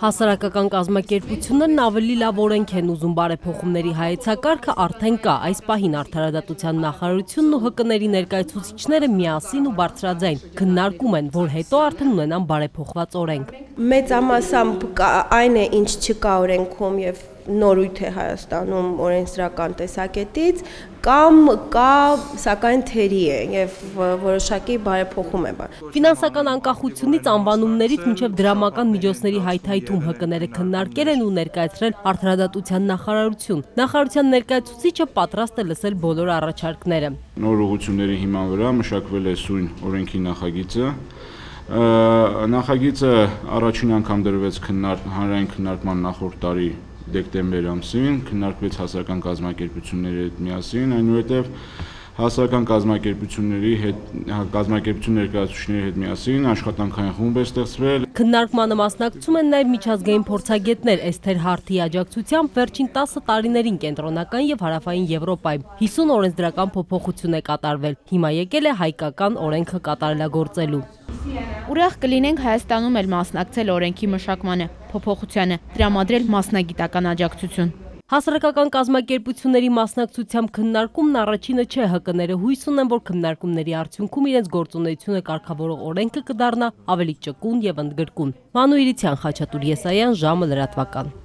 Հասարակական կազմակերպություններն ավելի լավ օրենք են ուզում, բարեփոխումների հայեցակարգը արդեն կա, այս պահին Արդարադատության նախարարությունն ու ՀԿ-ների ներկայացուցիչները միասին ու բարձրաձայն քննարկում են, որ հետո արդեն ունենան բարեփոխված օրենք։ Մեծամասամբ այն է, ինչ չկա օրենքում եւ նորույթ է Հայաստանում օրենսդրական տեսակետից, կամ կա, սակայն թերի է եւ որոշակի բարեփոխում է։ Ֆինանսական անկախությունից անվանումներից մինչև դրամական միջոցների հայթայթում ՀԿ-ները քննարկել են ու ներկայացրել Արդարադատության նախարարություն։ Նախարարության ներկայացուցիչը պատրաստ է լսել բոլոր առաջարկները։ Նոր ուղղությունների հիման վրա մշակվել է սույն օրենքի նախագիծը։ Նախագիծը առաջին անգամ դրվեց հանրային քննարկման նախորդ տարի դեկտեմբեր ամսին, քննարկվեց հասարակական կազմակերպությունների հետ միասին, այնուհետև հասարակական կազմակերպությունների ներկայացուցիչների հետ միասին աշխատանքային խումբ է ստեղծվել։ Քննարկմանը մասնակցում են նաև միջազգային փորձագետներ, Էսթեր Հարթի աջակցությամբ վերջին 10 տարիներին կենտրոնական եւ հարավային Եվրոպայում 50 օրենսդրական փոփոխություն է կատարվել։ Հիմա եկել է հայկական օրենքը կատարելագործելու։ Ուրախ կլինենք Հայաստանում էլ մասնակցել օրենքի մշակմանը, փոփոխությանը, տրամադրել մասնագիտական աջակցություն։ Հասարակական կազմակերպությունների մասնակցությամբ քննարկումն առաջինը չէ, ՀԿ-ները հույս ունեն, որ քննարկումների արդյունքում իրենց գործունեությունը կարգավորող օրենքը կդառնա ավելի ճկուն եւ ընդգրկուն։ Մանու Իրիցյան, Խաչատուր Եսայան, ժամը լրատվական։